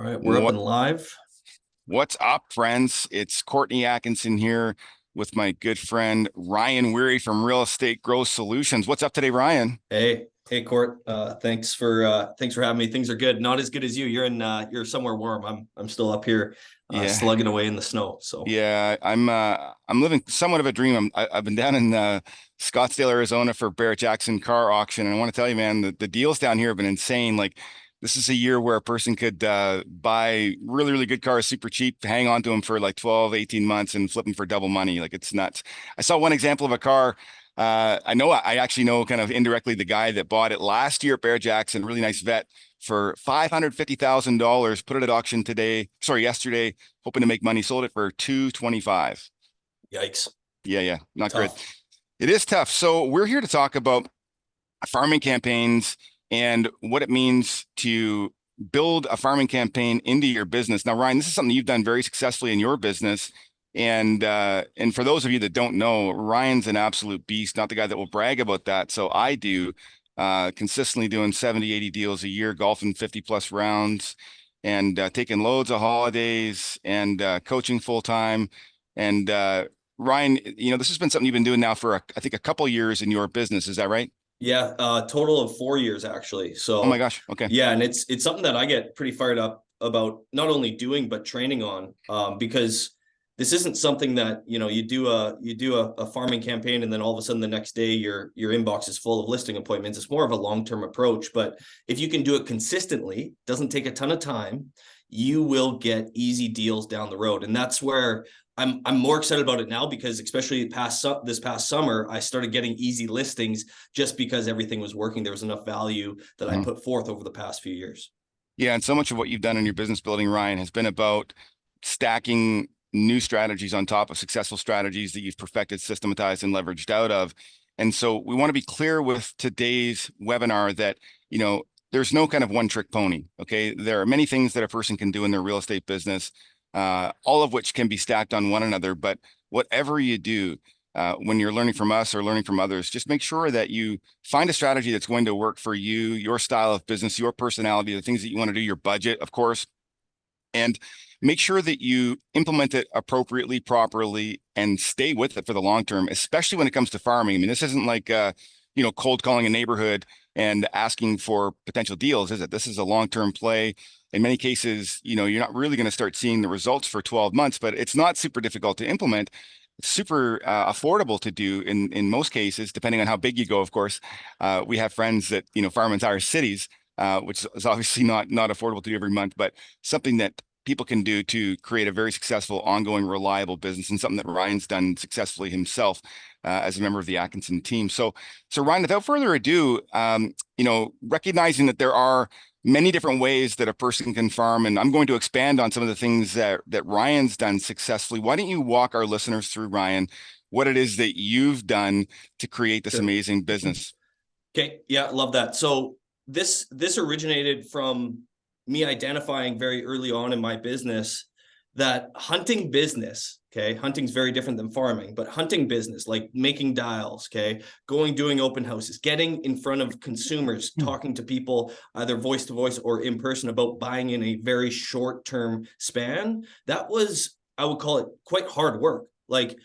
right, we're up What and live. what's up, friends? It's Courtney Atkinson here with my good friend Ryan Weary from Real Estate Growth Solutions. What's up today, Ryan? Hey, Court. Thanks for having me. Things are good. Not as good as you. You're somewhere warm. I'm still up here, Yeah, slugging away in the snow. So yeah, I'm living somewhat of a dream. I've been down in Scottsdale, Arizona for Barrett Jackson car auction, and I want to tell you, man, the deals down here have been insane. Like this is a year where a person could buy really, really good cars super cheap, hang on to them for like 12, 18 months and flip them for double money. Like it's nuts. I saw one example of a car. I actually know kind of indirectly the guy that bought it last year at Barrett Jackson, really nice vet for $550,000, put it at auction yesterday, hoping to make money, sold it for 225. yikes, Yeah, not good. tough. It is tough. So we're here to talk about farming campaigns and what it means to build a farming campaign into your business. Now, Ryan, this is something you've done very successfully in your business. And for those of you that don't know, Ryan's an absolute beast, not the guy that will brag about that. So I do consistently doing 70, 80 deals a year, golfing 50 plus rounds and taking loads of holidays and coaching full time. And Ryan, this has been something you've been doing now for I think a couple years in your business. Is that right? Yeah, total of 4 years actually. Oh my So gosh. Okay. yeah, and it's something that I get pretty fired up about not only doing but training on, because this isn't something that you do a farming campaign and then all of a sudden the next day your inbox is full of listing appointments. It's more of a long-term approach, but if you can do it consistently, doesn't take a ton of time, you will get easy deals down the road. And that's where I'm more excited about it now, because especially this past summer, I started getting easy listings just because everything was working. There was enough value that I Mhm. put forth over the past few years. Yeah, and so much of what you've done in your business building, Ryan, has been about stacking new strategies on top of successful strategies that you've perfected, systematized, and leveraged out of. And so we want to be clear with today's webinar that, there's no kind of one trick pony. Okay. There are many things that a person can do in their real estate business, all of which can be stacked on one another. But whatever you do, when you're learning from us or learning from others, just make sure that you find a strategy that's going to work for you, your style of business, your personality, the things that you want to do, your budget, of course, and make sure that you implement it appropriately, properly, and stay with it for the long term, especially when it comes to farming. I mean, this isn't like, cold calling a neighborhood and asking for potential deals, is it? This is a long-term play. In many cases, you're not really going to start seeing the results for 12 months, but it's not super difficult to implement. It's super affordable to do in most cases, depending on how big you go, of course. We have friends that, farm entire cities, which is obviously not affordable to do every month, but something that people can do to create a very successful, ongoing, reliable business, and something that Ryan's done successfully himself as a member of the Atkinson team. So Ryan, without further ado, recognizing that there are many different ways that a person can farm, and I'm going to expand on some of the things that Ryan's done successfully. Why don't you walk our listeners through, Ryan, what it is that you've done to create this Sure. amazing business? Okay. Yeah, love that. So this originated from me identifying very early on in my business that hunting business, okay, hunting's very different than farming, but hunting business, like making dials, okay, doing open houses, getting in front of consumers, talking to people either voice to voice or in person about buying in a very short term span, that was, I would call it, quite hard work. Like,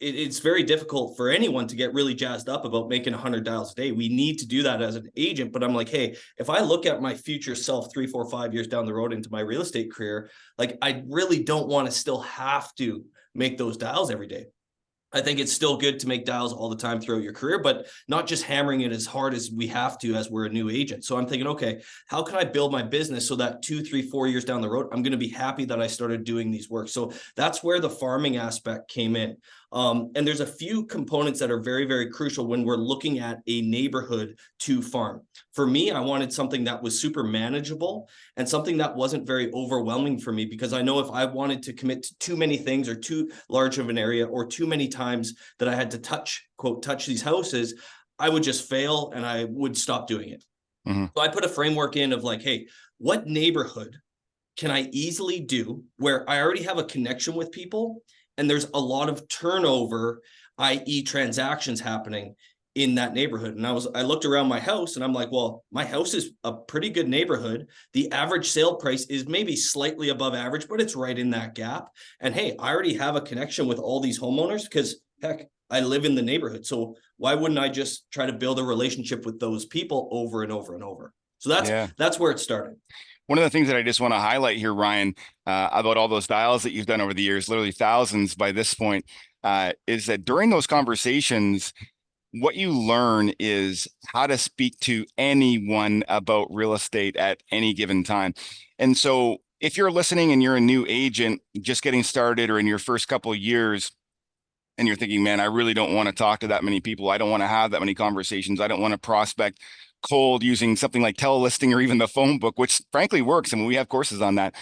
it's very difficult for anyone to get really jazzed up about making 100 dials a day. We need to do that as an agent. But I'm like, hey, if I look at my future self 3, 4, 5 years down the road into my real estate career, like, I really don't want to still have to make those dials every day. I think it's still good to make dials all the time throughout your career, but not just hammering it as hard as we have to as we're a new agent. So I'm thinking, okay, how can I build my business so that 2, 3, 4 years down the road, I'm going to be happy that I started doing these work. So that's where the farming aspect came in. And there's a few components that are very, very crucial when we're looking at a neighborhood to farm. For me, I wanted something that was super manageable and something that wasn't very overwhelming for me, because I know if I wanted to commit to too many things or too large of an area or too many times that I had to touch these houses, I would just fail and I would stop doing it. Mm-hmm. So I put a framework in of like, hey, what neighborhood can I easily do where I already have a connection with people and there's a lot of turnover, i.e. transactions happening, in that neighborhood. And I looked around my house and I'm like, well, my house is a pretty good neighborhood. The average sale price is maybe slightly above average, but it's right in that gap. And hey, I already have a connection with all these homeowners because heck, I live in the neighborhood. So why wouldn't I just try to build a relationship with those people over and over and over? So Yeah. that's where it started. One of the things that I just want to highlight here, Ryan, about all those dials that you've done over the years, literally thousands by this point, is that during those conversations, what you learn is how to speak to anyone about real estate at any given time. And so if you're listening and you're a new agent just getting started or in your first couple of years, and you're thinking, man, I really don't want to talk to that many people. I don't want to have that many conversations. I don't want to prospect cold using something like telelisting or even the phone book, which frankly works. I mean, we have courses on that.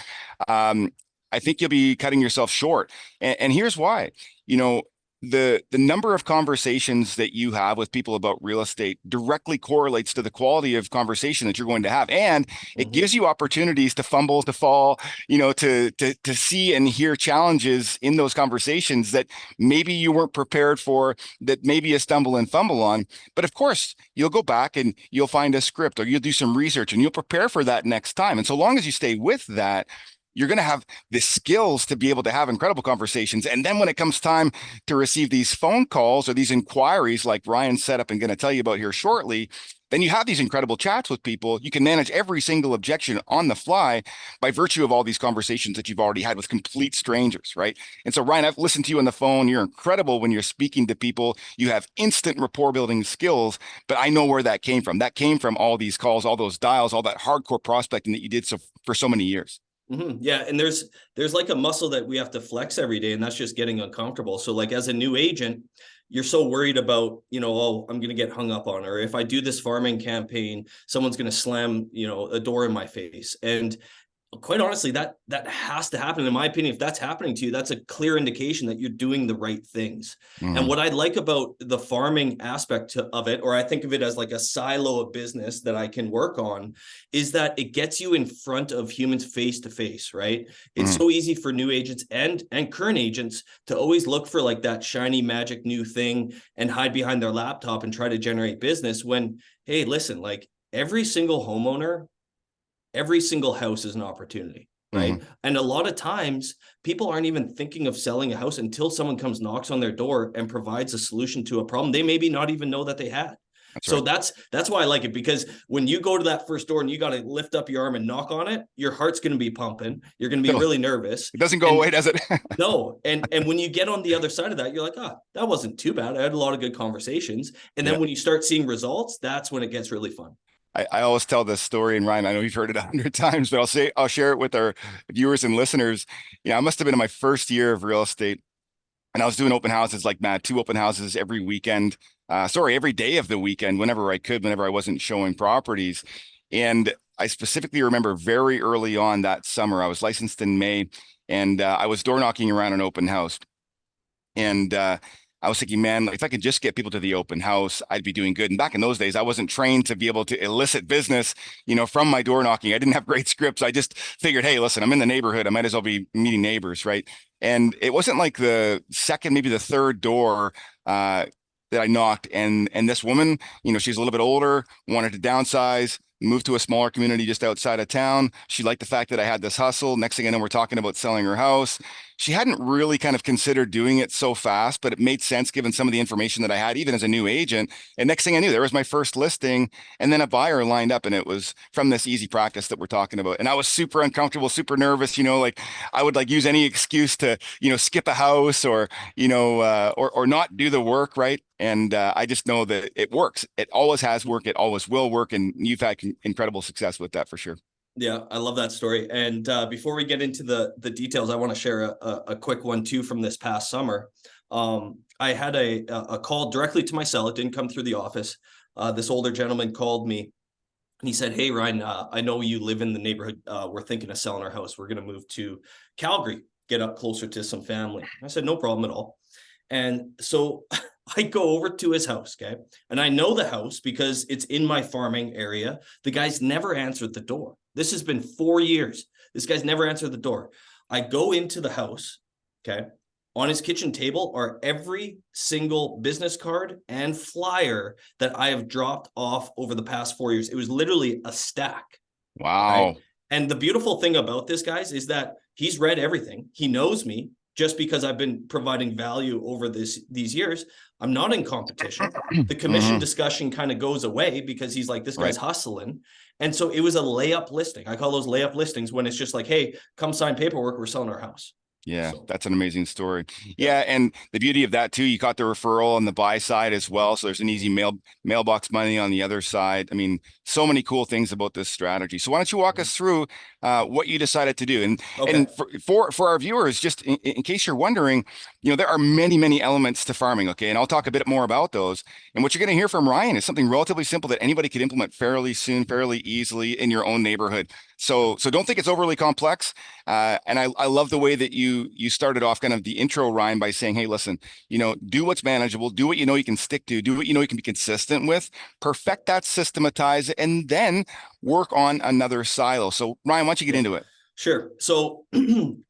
Um, I think you'll be cutting yourself short. And here's why. You know, the number of conversations that you have with people about real estate directly correlates to the quality of conversation that you're going to have. And it gives you opportunities to fumble, to fall, you know, to see and hear challenges in those conversations that maybe you weren't prepared for, that maybe you stumble and fumble on. But of course, you'll go back and you'll find a script or you'll do some research and you'll prepare for that next time. And so long as you stay with that, you're going to have the skills to be able to have incredible conversations. And then when it comes time to receive these phone calls or these inquiries, like Ryan's set up and going to tell you about here shortly, then you have these incredible chats with people. You can manage every single objection on the fly by virtue of all these conversations that you've already had with complete strangers, right? And so, Ryan, I've listened to you on the phone. You're incredible when you're speaking to people. You have instant rapport building skills, but I know where that came from. That came from all these calls, all those dials, all that hardcore prospecting that you did for so many years. Yeah, and there's like a muscle that we have to flex every day, and that's just getting uncomfortable. So like as a new agent, you're so worried about, oh, I'm going to get hung up on, or if I do this farming campaign, someone's going to slam, a door in my face. And quite honestly, that has to happen. In my opinion, if that's happening to you, that's a clear indication that you're doing the right things. And what I like about the farming aspect of it, or I think of it as like a silo of business that I can work on, is that it gets you in front of humans face to face, right? It's so easy for new agents and current agents to always look for like that shiny magic new thing and hide behind their laptop and try to generate business when, hey, listen, like every single homeowner, every single house is an opportunity, right? And a lot of times people aren't even thinking of selling a house until someone comes, knocks on their door and provides a solution to a problem they maybe not even know that they had. That's So right. that's why I like it, because when you go to that first door and you got to lift up your arm and knock on it, your heart's going to be pumping. You're going to be Still, really nervous. it doesn't go And away, does it? no, and when you get on the other side of that, you're like, that wasn't too bad. I had a lot of good conversations. And Yeah. then when you start seeing results, that's when it gets really fun. I always tell this story, and Ryan, I know you've heard it 100 times, but I'll share it with our viewers and listeners. I must have been in my first year of real estate, and I was doing open houses like mad, 2 open houses every weekend. Every day of the weekend, whenever I could, whenever I wasn't showing properties. And I specifically remember very early on that summer, I was licensed in May, and I was door knocking around an open house. And I was thinking, man, if I could just get people to the open house, I'd be doing good. And back in those days, I wasn't trained to be able to elicit business, from my door knocking. I didn't have great scripts. I just figured, hey, listen, I'm in the neighborhood. I might as well be meeting neighbors, right? And it wasn't like the second, maybe the third door that I knocked, and this woman, she's a little bit older, wanted to downsize, moved to a smaller community just outside of town. She liked the fact that I had this hustle. Next thing I know, we're talking about selling her house. She hadn't really kind of considered doing it so fast, but it made sense given some of the information that I had, even as a new agent. And next thing I knew, there was my first listing, and then a buyer lined up, and it was from this easy practice that we're talking about. And I was super uncomfortable, super nervous, like I would like use any excuse to, skip a house or, or not do the work, right? And I just know that it works. It always has worked. It always will work. And you've had incredible success with that for sure. Yeah, I love that story. And before we get into the details, I want to share a quick one too from this past summer. I had a call directly to my cell. It didn't come through the office. This older gentleman called me and he said, "Hey, Ryan, I know you live in the neighborhood. We're thinking of selling our house. We're going to move to Calgary, get up closer to some family." I said, "No problem at all." And so I go over to his house, okay? And I know the house because it's in my farming area. The guy's never answered the door. This has been 4 years. This guy's never answered the door. I go into the house, okay? on his kitchen table are every single business card and flyer that I have dropped off over the past 4 years. It was literally a stack, right? Wow. And the beautiful thing about this, guys, is that he's read everything. He knows me just because I've been providing value over these years. I'm not in competition. The commission discussion kind of goes away because he's like, this guy's Right. hustling. And so it was a layup listing. I call those layup listings when it's just like, hey, come sign paperwork. We're selling our house. Yeah, So, that's an amazing story. yeah. Yeah, and the beauty of that too, you got the referral on the buy side as well. So there's an easy mailbox money on the other side. I mean, so many cool things about this strategy. So why don't you walk us through what you decided to do? Okay. And for our viewers, just in case you're wondering, there are many elements to farming. Okay, and I'll talk a bit more about those. And what you're going to hear from Ryan is something relatively simple that anybody could implement fairly soon, fairly easily in your own neighborhood. So don't think it's overly complex. And I love the way that you started off kind of the intro, Ryan, by saying, hey, listen, do what's manageable, do what you know you can stick to, do what you know you can be consistent with, perfect that, systematize it, and then work on another silo. So Ryan, why don't you get Yeah. into it? Sure. So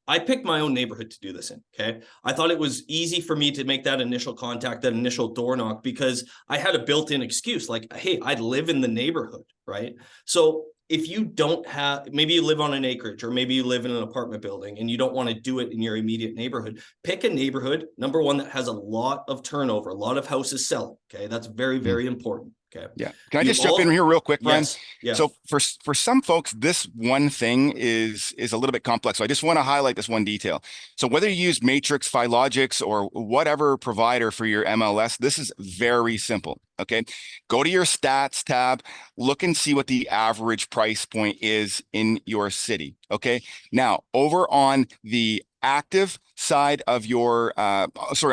I picked my own neighborhood to do this in. Okay. I thought it was easy for me to make that initial contact, that initial door knock, because I had a built-in excuse like, hey, I live in the neighborhood. Right. So if you don't have, maybe you live on an acreage or maybe you live in an apartment building and you don't want to do it in your immediate neighborhood, pick a neighborhood, number one, that has a lot of turnover, a lot of houses selling. Okay. That's very, very important. Okay. Yeah. Can I You just jump in here real quick, Brian? yes. Yeah. So for some folks, this one thing is a little bit complex. So I just want to highlight this one detail. So whether you use Matrix, Phylogix, or whatever provider for your MLS, this is very simple. Okay. Go to your stats tab, look and see what the average price point is in your city. Okay. Now, over on the active side of your on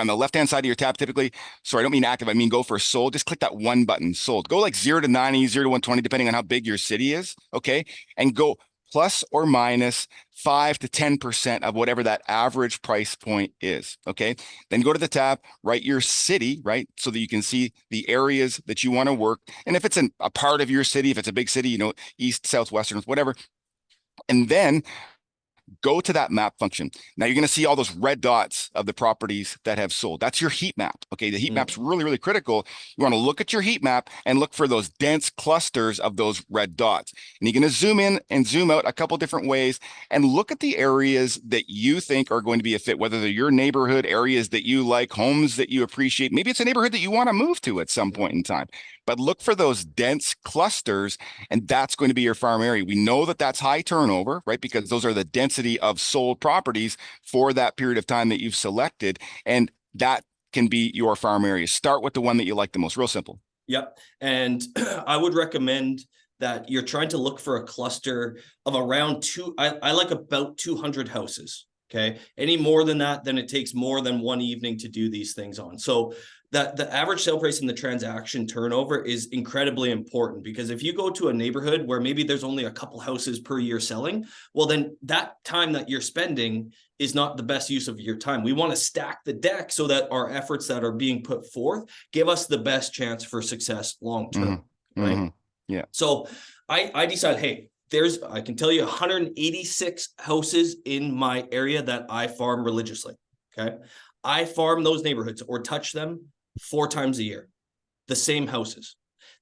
the left-hand side of your tab, typically, sorry, I don't mean active, I mean go for sold. Just click that one button, sold. Go like 0 to 90, 0 to 120, depending on how big your city is. Okay. And go plus or minus 5 to 10% of whatever that average price point is. Okay. Then go to the tab, write your city, right? So that you can see the areas that you want to work. And if it's a part of your city, if it's a big city, east, south, western, whatever. And then go to that map function. Now you're going to see all those red dots of the properties that have sold. That's your heat map. Okay. The heat map's really critical. You want to look at your heat map and look for those dense clusters of those red dots. And you're going to zoom in and zoom out a couple different ways and look at the areas that you think are going to be a fit, whether they're your neighborhood, areas that you like, homes that you appreciate. Maybe it's a neighborhood that you want to move to at some point in time, but look for those dense clusters, and that's going to be your farm area. We know that that's high turnover, right? Because those are the density of sold properties for that period of time that you've selected. And that can be your farm area. Start with the one that you like the most. Real simple. Yep. And I would recommend that you're trying to look for a cluster of around I like about 200 houses. Okay. Any more than that, then it takes more than one evening to do these things on. So that the average sale price and the transaction turnover is incredibly important, because if you go to a neighborhood where maybe there's only a couple houses per year selling, well, then that time that you're spending is not the best use of your time. We want to stack the deck so that our efforts that are being put forth give us the best chance for success long term. Right. Yeah. So I decided, hey, I can tell you 186 houses in my area that I farm religiously. Okay. I farm those neighborhoods or touch them 4 times a year, the same houses.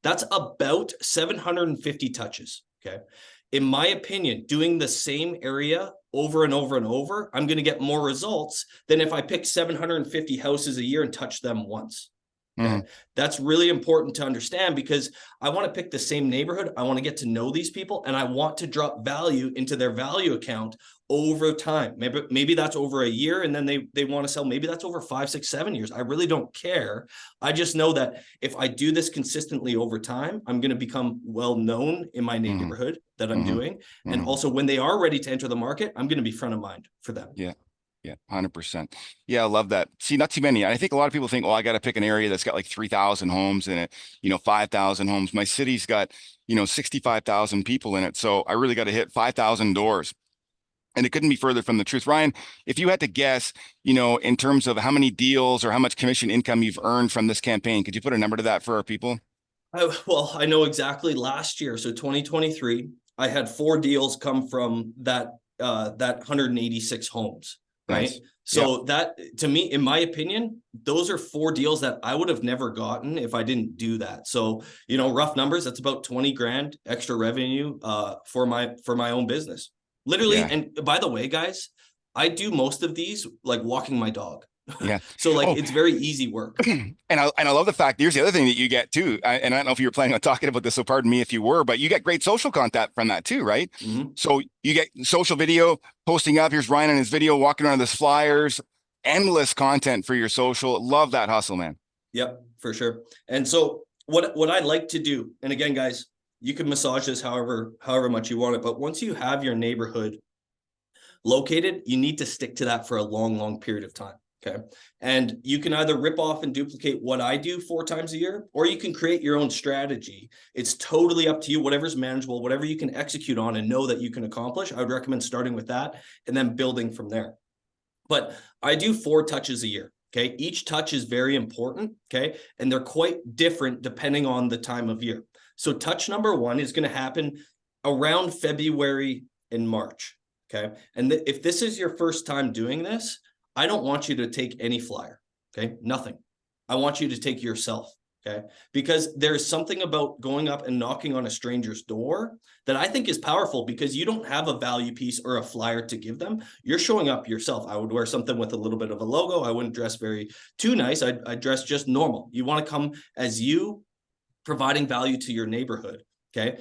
That's about 750 touches. Okay. In my opinion, doing the same area over and over and over, I'm going to get more results than if I pick 750 houses a year and touch them once. Okay. That's really important to understand, because I want to pick the same neighborhood. I want to get to know these people, and I want to drop value into their value account over time. Maybe that's over a year, and then they want to sell. Maybe that's over 5, 6, 7 years. I really don't care. I just know that if I do this consistently over time, I'm going to become well known in my neighborhood that I'm doing. And also, when they are ready to enter the market, I'm going to be front of mind for them. Yeah. Yeah, 100%. Yeah, I love that. See, not too many. I think a lot of people think, oh, I got to pick an area that's got like 3,000 homes in it, 5,000 homes. My city's got, 65,000 people in it. So I really got to hit 5,000 doors. And it couldn't be further from the truth. Ryan, if you had to guess, in terms of how many deals or how much commission income you've earned from this campaign, could you put a number to that for our people? Well, I know exactly last year. So 2023, I had 4 deals come from that 186 homes. Right. Nice. Yeah. So that, to me, in my opinion, those are 4 deals that I would have never gotten if I didn't do that. So, rough numbers, that's about 20 grand extra revenue for my own business. Literally. Yeah. And by the way, guys, I do most of these like walking my dog. Yeah. So like Oh, it's very easy work. and I love the fact, here's the other thing that you get too. And I don't know if you were planning on talking about this, so pardon me if you were, but you get great social content from that too, right? Mhm. So you get social video posting up. Here's Ryan and his video walking around this flyers, endless content for your social. Love that hustle, man. Yep, for sure. And so what I like to do, and again, guys, you can massage this however much you want it, but once you have your neighborhood located, you need to stick to that for a long, long period of time. Okay. And you can either rip off and duplicate what I do 4 times a year, or you can create your own strategy. It's totally up to you, whatever's manageable, whatever you can execute on and know that you can accomplish. I would recommend starting with that and then building from there. But I do 4 touches a year. Okay. Each touch is very important. Okay. And they're quite different depending on the time of year. So touch number 1 is going to happen around February and March. Okay. And if this is your first time doing this, I don't want you to take any flyer. Okay. Nothing. I want you to take yourself. Okay. Because there's something about going up and knocking on a stranger's door that I think is powerful, because you don't have a value piece or a flyer to give them. You're showing up yourself. I would wear something with a little bit of a logo. I wouldn't dress very too nice. I'd dress just normal. You want to come as you, providing value to your neighborhood. Okay.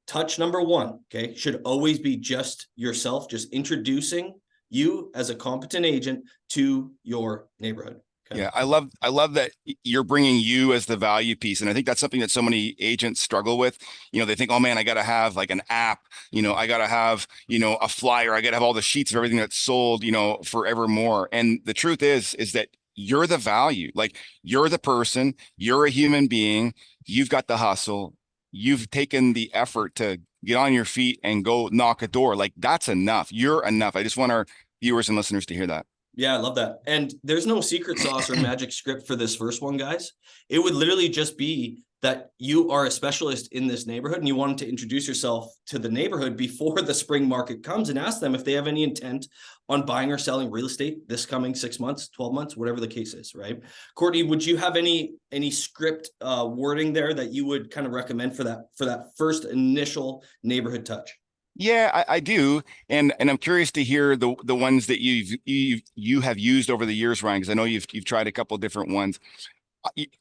Touch number 1, okay, should always be just yourself, just introducing you as a competent agent to your neighborhood. Okay. Yeah, I love that you're bringing you as the value piece, and I think that's something that so many agents struggle with. They think, oh man, I got to have like an app. I got to have a flyer. I got to have all the sheets of everything that's sold. Forevermore. And the truth is that you're the value. Like you're the person. You're a human being. You've got the hustle. You've taken the effort to get on your feet and go knock a door. Like that's enough. You're enough. I just want our viewers and listeners to hear that. Yeah, I love that. And there's no secret sauce or magic script for this first one, guys. It would literally just be that you are a specialist in this neighborhood and you wanted to introduce yourself to the neighborhood before the spring market comes, and ask them if they have any intent on buying or selling real estate this coming 6 months, 12 months, whatever the case is, right? Courtney, would you have any script wording there that you would kind of recommend for that first initial neighborhood touch? Yeah, I do, and I'm curious to hear the ones that you have used over the years, Ryan, because I know you've tried a couple of different ones.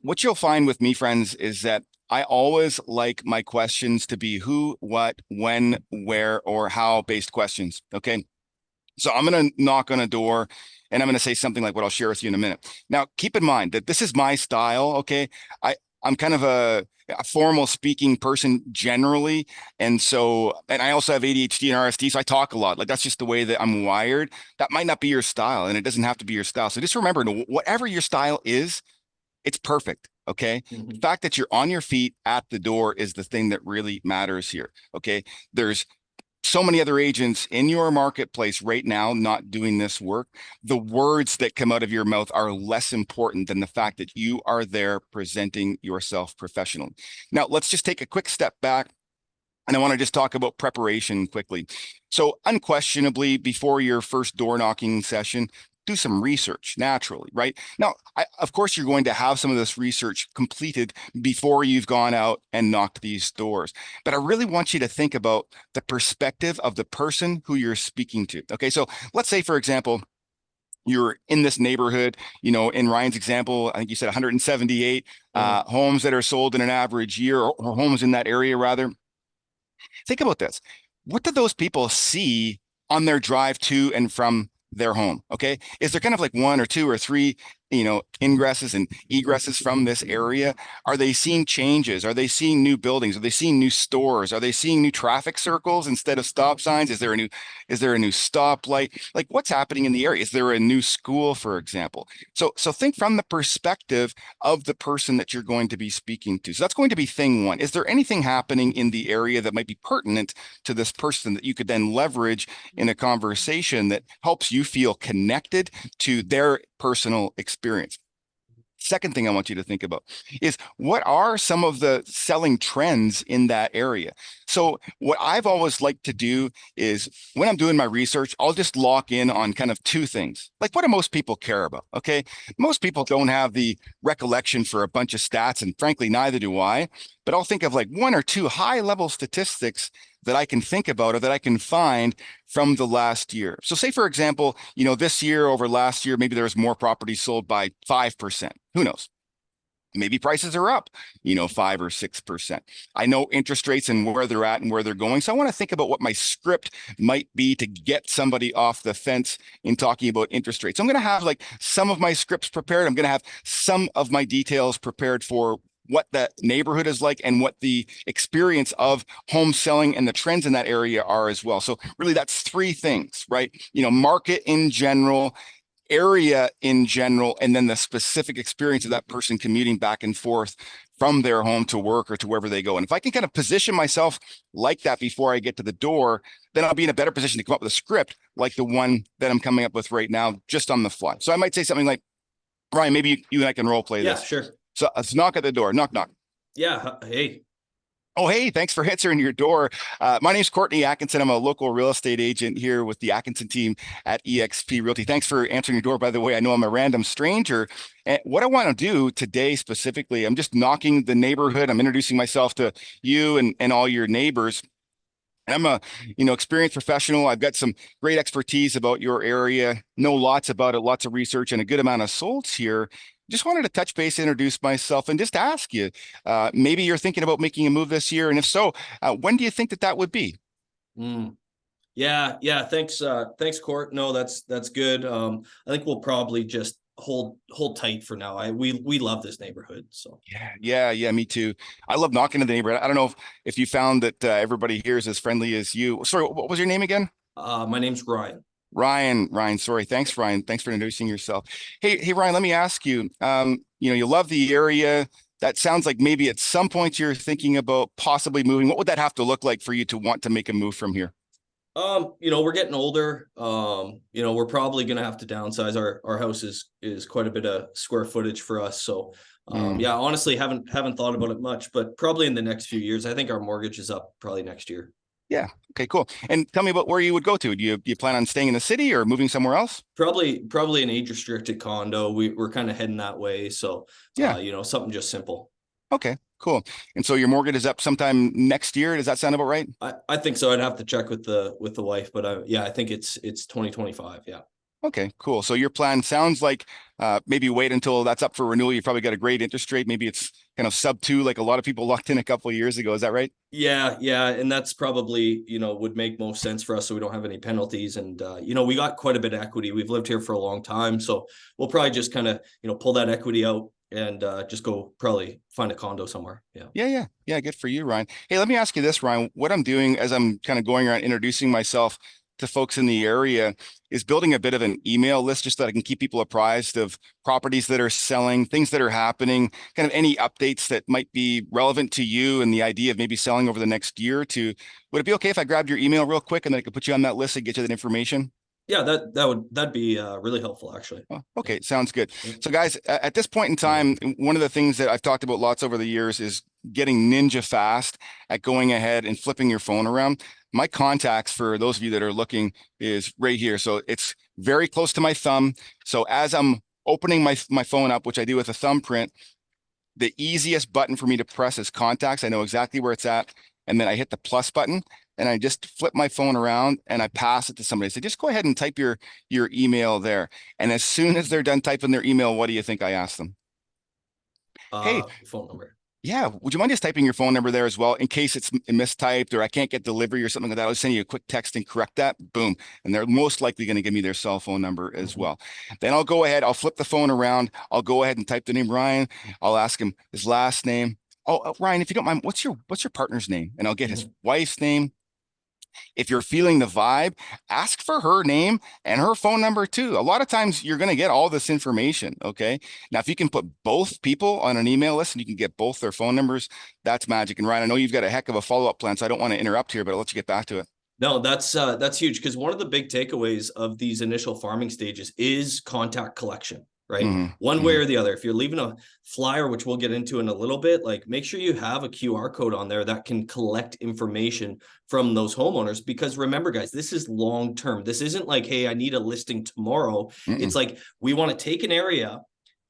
What you'll find with me, friends, is that I always like my questions to be who, what, when, where, or how based questions. Okay. So I'm going to knock on a door and I'm going to say something like what I'll share with you in a minute. Now, keep in mind that this is my style. Okay. I'm kind of a formal speaking person generally. And I also have ADHD and RSD. So I talk a lot. Like that's just the way that I'm wired. That might not be your style, and it doesn't have to be your style. So just remember, whatever your style is, it's perfect. Okay. The Mhm. fact that you're on your feet at the door is the thing that really matters here. Okay. There's so many other agents in your marketplace right now not doing this work. The words that come out of your mouth are less important than the fact that you are there presenting yourself professionally. Now, let's just take a quick step back. And I want to just talk about preparation quickly. So unquestionably, before your first door knocking session, do some research naturally, right? Now, of course, you're going to have some of this research completed before you've gone out and knocked these doors. But I really want you to think about the perspective of the person who you're speaking to. Okay, so let's say, for example, you're in this neighborhood, in Ryan's example, I think you said 178 Mhm. homes that are sold in an average year, or homes in that area, rather. Think about this. What do those people see on their drive to and from their home? Okay. Is there kind of like one or two or three, ingresses and egresses from this area? Are they seeing changes? Are they seeing new buildings? Are they seeing new stores? Are they seeing new traffic circles instead of stop signs? Is there a new stoplight? Like what's happening in the area? Is there a new school, for example? So think from the perspective of the person that you're going to be speaking to. So that's going to be thing one. Is there anything happening in the area that might be pertinent to this person that you could then leverage in a conversation that helps you feel connected to their personal experience? Second thing I want you to think about is what are some of the selling trends in that area? So what I've always liked to do is when I'm doing my research, I'll just lock in on kind of two things. Like what do most people care about? Okay. Most people don't have the recollection for a bunch of stats, and frankly, neither do I. But I'll think of like one or two high level statistics that I can think about or that I can find from the last year. So say, for example, this year over last year, maybe there's more properties sold by 5%. Who knows? Maybe prices are up, 5 or 6%. I know interest rates and where they're at and where they're going. So I want to think about what my script might be to get somebody off the fence in talking about interest rates. I'm going to have like some of my scripts prepared. I'm going to have some of my details prepared for what the neighborhood is like and what the experience of home selling and the trends in that area are as well. So really that's three things, right? Market in general, area in general, and then the specific experience of that person commuting back and forth from their home to work or to wherever they go. And if I can kind of position myself like that before I get to the door, then I'll be in a better position to come up with a script like the one that I'm coming up with right now, just on the fly. So I might say something like, Ryan, maybe you and I can role play Yeah, this. sure. So let's knock at the door. Knock, knock. Yeah. Hey. Oh, hey, thanks for answering your door. My name's Courtney Atkinson. I'm a local real estate agent here with the Atkinson team at eXp Realty. Thanks for answering your door. By the way, I know I'm a random stranger. And what I want to do today specifically, I'm just knocking the neighborhood. I'm introducing myself to you and all your neighbors. I'm a, experienced professional. I've got some great expertise about your area, know lots about it, lots of research, and a good amount of solds here. Just wanted to touch base, introduce myself, and just ask you, maybe you're thinking about making a move this year, and if so, when do you think that would be? Mm. Yeah. Thanks, Court. No, that's good. I think we'll probably just hold tight for now. We love this neighborhood. So Yeah, me too. I love knocking to the neighborhood. I don't know if you found that everybody here is as friendly as you. Sorry, what was your name again? my name's Ryan. Ryan, sorry. Thanks, Ryan. Thanks for introducing yourself. Hey, Ryan, let me ask you, you love the area. That sounds like maybe at some point you're thinking about possibly moving. What would that have to look like for you to want to make a move from here? We're getting older. We're probably gonna have to downsize. Our house is quite a bit of square footage for us. So yeah, honestly haven't thought about it much, but probably in the next few years. I think our mortgage is up probably next year. Yeah. Okay, cool. And tell me about where you would go to. Do you plan on staying in the city or moving somewhere else? Probably an age restricted condo. We're kind of heading that way. So Yeah. something just simple. Okay, cool. And so your mortgage is up sometime next year. Does that sound about right? I think so. I'd have to check with the wife, but yeah, I think it's 2025. Yeah. Okay, cool. So your plan sounds like maybe wait until that's up for renewal. You probably got a great interest rate. Maybe it's kind of sub two, like a lot of people locked in a couple of years ago. Is that right? Yeah, and that's probably would make most sense for us, so we don't have any penalties. And we got quite a bit of equity. We've lived here for a long time, so we'll probably just kind of pull that equity out and just go probably find a condo somewhere. Yeah. Good for you, Ryan. Hey, let me ask you this, Ryan. What I'm doing as I'm kind of going around introducing myself to folks in the area is building a bit of an email list just so that I can keep people apprised of properties that are selling, things that are happening, kind of any updates that might be relevant to you and the idea of maybe selling over the next year or two. Would it be okay if I grabbed your email real quick and then I could put you on that list and get you that information? Yeah, that'd be really helpful actually. Oh, okay, sounds good. So guys, at this point in time, one of the things that I've talked about lots over the years is getting ninja fast at going ahead and flipping your phone around. My contacts for those of you that are looking is right here. So it's very close to my thumb. So as I'm opening my phone up, which I do with a thumbprint, the easiest button for me to press is contacts. I know exactly where it's at. And then I hit the plus button and I just flip my phone around and I pass it to somebody. I say, just go ahead and type your email there. And as soon as they're done typing their email, what do you think I ask them? Hey, Phone number. yeah, would you mind just typing your phone number there as well in case it's mistyped or I can't get delivery or something like that? I'll send you a quick text and correct that. Boom. And they're most likely going to give me their cell phone number as well. Then I'll go ahead, I'll flip the phone around. I'll go ahead and type the name Ryan. I'll ask him his last name. Oh, Ryan, if you don't mind, what's your partner's name? And I'll get his wife's name. If you're feeling the vibe, ask for her name and her phone number too. A lot of times you're going to get all this information. Okay. Now, if you can put both people on an email list and you can get both their phone numbers, that's magic. And Ryan, I know you've got a heck of a follow-up plan, so I don't want to interrupt here, but I'll let you get back to it. No, that's huge because one of the big takeaways of these initial farming stages is contact collection. right? Mhm, One way mhm. or the other. If you're leaving a flyer, which we'll get into in a little bit, like make sure you have a QR code on there that can collect information from those homeowners. Because remember, guys, this is long term. This isn't like, hey, I need a listing tomorrow. It's Mm-mm. like we want to take an area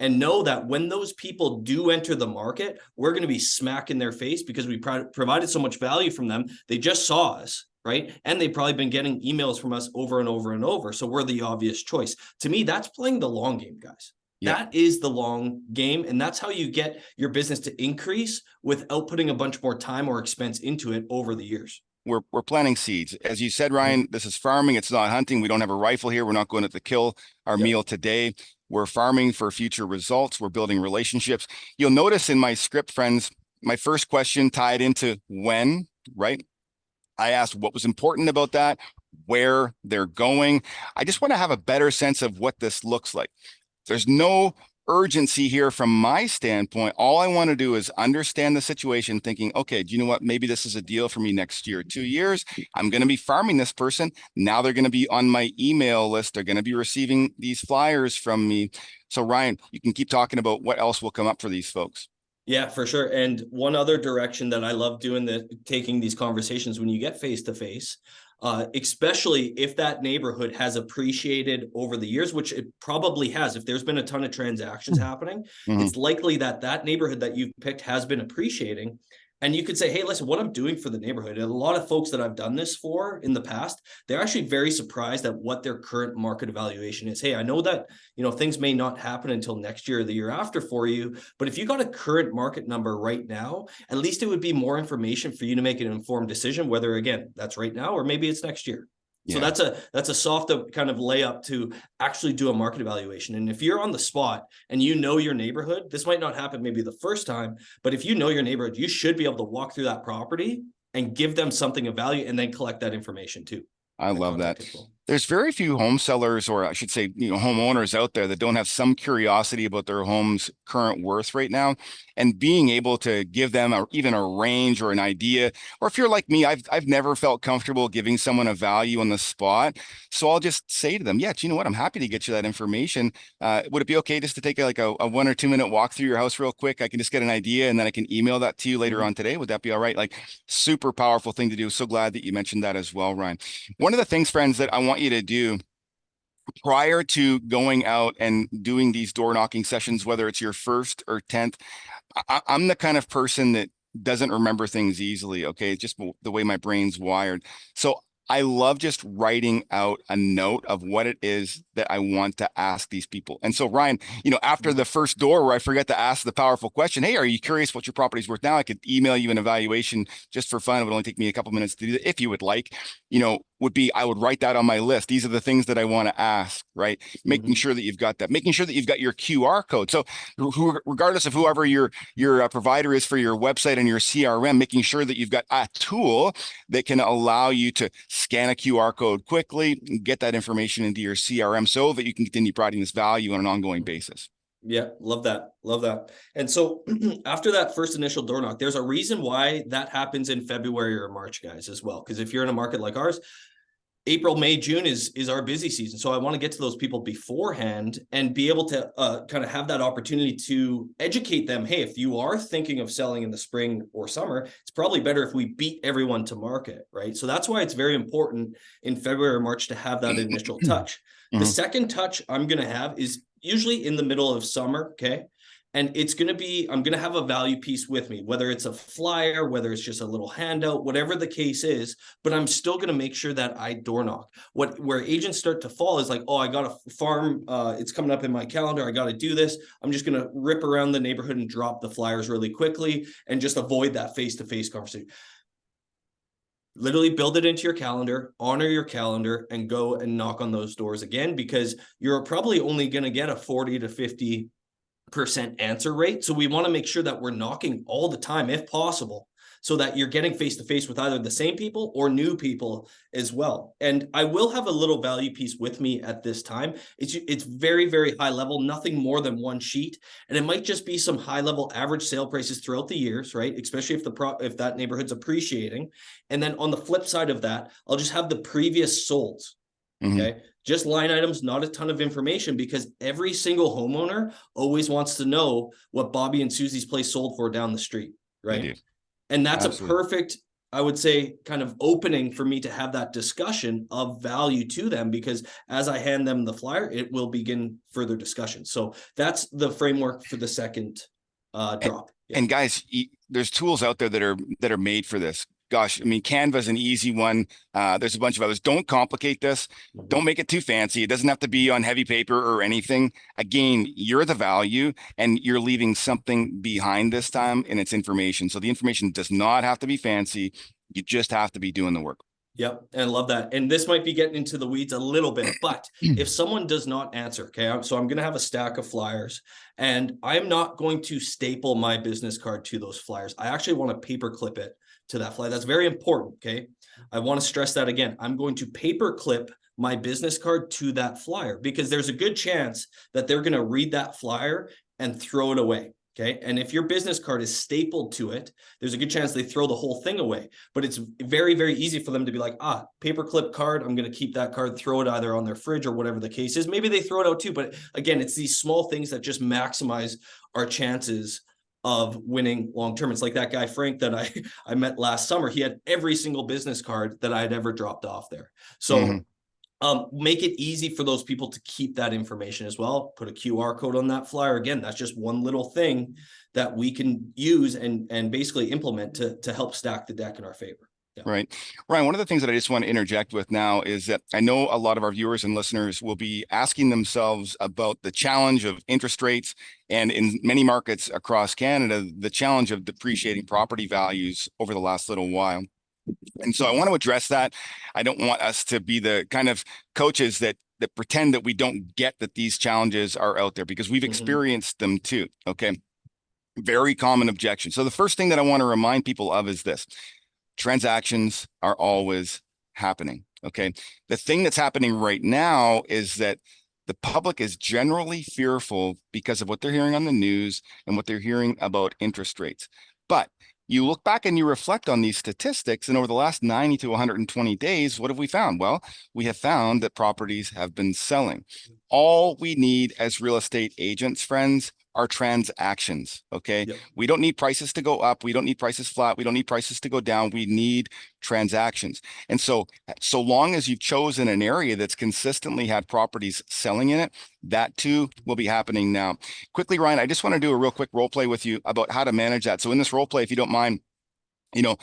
and know that when those people do enter the market, we're going to be smack in their face because we provided so much value from them. They just saw us, right? And they've probably been getting emails from us over and over and over. So we're the obvious choice. To me, that's playing the long game, guys. Yep. That is the long game. And that's how you get your business to increase without putting a bunch more time or expense into it over the years. We're planting seeds. As you said, Mhm. Ryan, this is farming. It's not hunting. We don't have a rifle here. We're not going to kill our Yep. meal today. We're farming for future results. We're building relationships. You'll notice in my script, friends, my first question tied into when, right? I asked what was important about that, where they're going. I just want to have a better sense of what this looks like. There's no urgency here from my standpoint. All I want to do is understand the situation, thinking, okay, do you know what? Maybe this is a deal for me next year, 2 years. I'm going to be farming this person. Now they're going to be on my email list. They're going to be receiving these flyers from me. So, Ryan, you can keep talking about what else will come up for these folks. Yeah, for sure. And one other direction that I love doing taking these conversations when you get face to face, especially if that neighborhood has appreciated over the years, which it probably has. If there's been a ton of transactions happening, Mhm. it's likely that that neighborhood that you've picked has been appreciating. And you could say, hey, listen, what I'm doing for the neighborhood. And a lot of folks that I've done this for in the past, they're actually very surprised at what their current market evaluation is. Hey, I know that, things may not happen until next year or the year after for you, but if you got a current market number right now, at least it would be more information for you to make an informed decision, whether again, that's right now or maybe it's next year. So Yeah. that's a soft kind of layup to actually do a market evaluation. And if you're on the spot and you know your neighborhood, this might not happen maybe the first time, but if you know your neighborhood, you should be able to walk through that property and give them something of value and then collect that information too. I That love contact that. info. There's very few home sellers, or I should say, homeowners out there that don't have some curiosity about their home's current worth right now. And being able to give them even a range or an idea, or if you're like me, I've never felt comfortable giving someone a value on the spot. So I'll just say to them, yeah, do you know what? I'm happy to get you that information. Would it be okay just to take a 1 or 2 minute walk through your house real quick? I can just get an idea and then I can email that to you later Mhm. on today. Would that be all right? Like, super powerful thing to do. So glad that you mentioned that as well, Ryan. One of the things, friends, that I want you to do prior to going out and doing these door knocking sessions, whether it's your first or 10th, I'm the kind of person that doesn't remember things easily. Okay. It's just the way my brain's wired. So I love just writing out a note of what it is that I want to ask these people. And so, Ryan, after the first door where I forget to ask the powerful question, hey, are you curious what your property's worth now? I could email you an evaluation just for fun. It would only take me a couple minutes to do that if you would like, would be I would write that on my list. These are the things that I want to ask, right? Making Mhm. sure that you've got that, making sure that you've got your QR code. So regardless of whoever your provider is for your website and your CRM, making sure that you've got a tool that can allow you to scan a QR code quickly and get that information into your CRM so that you can continue providing this value on an ongoing basis. Yeah, love that. Love that. And so after that first initial door knock, there's a reason why that happens in February or March, guys, as well. Because if you're in a market like ours, April, May, June is our busy season. So I want to get to those people beforehand and be able to kind of have that opportunity to educate them. Hey, if you are thinking of selling in the spring or summer, it's probably better if we beat everyone to market, right? So that's why it's very important in February or March to have that initial touch. The Mhm. second touch I'm going to have is usually in the middle of summer. Okay. And it's going to be, I'm going to have a value piece with me, whether it's a flyer, whether it's just a little handout, whatever the case is, but I'm still going to make sure that I door knock. Where agents start to fall is like, oh, I got a farm. It's coming up in my calendar. I got to do this. I'm just going to rip around the neighborhood and drop the flyers really quickly and just avoid that face-to-face conversation. Literally build it into your calendar, honor your calendar, and go and knock on those doors again, because you're probably only going to get a 40 to 50% answer rate. So we want to make sure that we're knocking all the time if possible, so that you're getting face to face with either the same people or new people as well. And I will have a little value piece with me at this time. It's very, very high level, nothing more than one sheet. And it might just be some high level average sale prices throughout the years, right? Especially if that neighborhood's appreciating. And then on the flip side of that, I'll just have the previous solds. Mhm. Okay. Just line items, not a ton of information, because every single homeowner always wants to know what Bobby and Susie's place sold for down the street. They Right. do. And that's a Absolutely. perfect, I would say, kind of opening for me to have that discussion of value to them, because as I hand them the flyer, it will begin further discussion. So that's the framework for the second And, drop. Yeah. and guys, there's tools out there that are made for this. Gosh, I mean, Canva is an easy one. There's a bunch of others. Don't complicate this. Mhm. Don't make it too fancy. It doesn't have to be on heavy paper or anything. Again, you're the value and you're leaving something behind this time, and it's information. So the information does not have to be fancy. You just have to be doing the work. Yep. And I love that. And this might be getting into the weeds a little bit, but if someone does not answer, okay, so I'm going to have a stack of flyers, and I'm not going to staple my business card to those flyers. I actually want to paper clip it to that flyer. That's very important. Okay. I want to stress that again. I'm going to paper clip my business card to that flyer, because there's a good chance that they're going to read that flyer and throw it away. Okay. And if your business card is stapled to it, there's a good chance they throw the whole thing away. But it's very, very easy for them to be like, paperclip card, I'm going to keep that card, throw it either on their fridge or whatever the case is. Maybe they throw it out too. But again, it's these small things that just maximize our chances of winning long term. It's like that guy, Frank, that I met last summer. He had every single business card that I had ever dropped off there. Mhm. So make it easy for those people to keep that information as well. Put a QR code on that flyer. Again, that's just one little thing that we can use and basically implement to help stack the deck in our favor. Yeah. Right. Ryan, one of the things that I just want to interject with now is that I know a lot of our viewers and listeners will be asking themselves about the challenge of interest rates, and in many markets across Canada, the challenge of depreciating property values over the last little while. And so I want to address that. I don't want us to be the kind of coaches that pretend that we don't get that these challenges are out there, because we've Mhm. experienced them too. Okay. Very common objection. So the first thing that I want to remind people of is this: transactions are always happening. Okay. The thing that's happening right now is that the public is generally fearful because of what they're hearing on the news and what they're hearing about interest rates. But you look back and you reflect on these statistics, and over the last 90 to 120 days, what have we found? Well, we have found that properties have been selling. All we need as real estate agents, friends, are transactions. Okay. Yep. We don't need prices to go up. We don't need prices flat. We don't need prices to go down. We need transactions. And so long as you've chosen an area that's consistently had properties selling in it, that too will be happening now. Quickly, Ryan, I just want to do a real quick role play with you about how to manage that. So in this role play, if you don't mind, you know,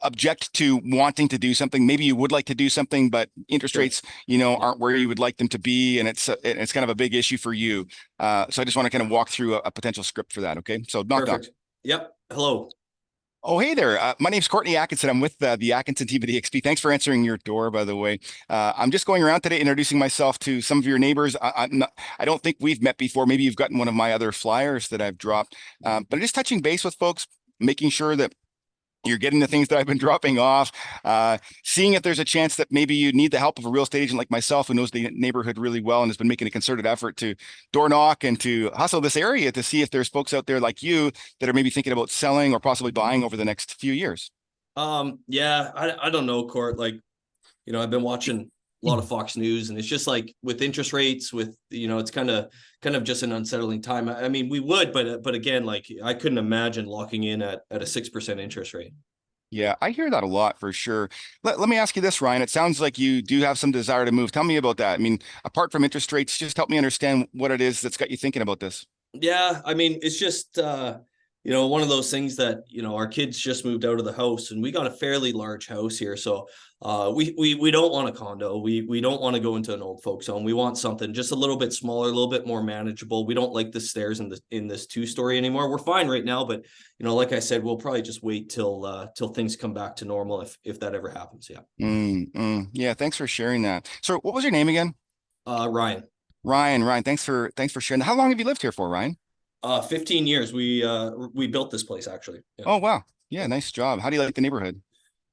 object to wanting to do something. Maybe you would like to do something, but interest Sure. rates, aren't where you would like them to be, and it's kind of a big issue for you. So I just want to kind of walk through a potential script for that. Okay, so knock knock. Perfect. Yep. Hello. Oh, hey there. My name's Courtney Atkinson. I'm with the Atkinson team at EXP. Thanks for answering your door, by the way. I'm just going around today introducing myself to some of your neighbors. I don't think we've met before. Maybe you've gotten one of my other flyers that I've dropped. But I'm just touching base with folks, making sure that you're getting the things that I've been dropping off, seeing if there's a chance that maybe you need the help of a real estate agent like myself who knows the neighborhood really well and has been making a concerted effort to door knock and to hustle this area to see if there's folks out there like you that are maybe thinking about selling or possibly buying over the next few years. Yeah, I don't know, Court. Like, I've been watching a lot of Fox News, and it's just like with interest rates, it's kind of just an unsettling time. I mean, we would, but again, like I couldn't imagine locking in at a 6% interest rate. Yeah, I hear that a lot for sure. Let me ask you this, Ryan. It sounds like you do have some desire to move. Tell me about that. I mean, apart from interest rates, just help me understand what it is that's got you thinking about this. Yeah, I mean, it's just one of those things that, our kids just moved out of the house, and we got a fairly large house here. So we don't want a condo. We don't want to go into an old folks home. We want something just a little bit smaller, a little bit more manageable. We don't like the stairs in this two-story anymore. We're fine right now, but like I said, we'll probably just wait till things come back to normal if that ever happens. Yeah. Yeah, thanks for sharing that. So what was your name again? Ryan. Ryan, thanks for sharing that. How long have you lived here for, Ryan? 15 years. We built this place actually. Yeah. Oh, wow. Yeah, Yeah. nice job. How do you like the neighborhood?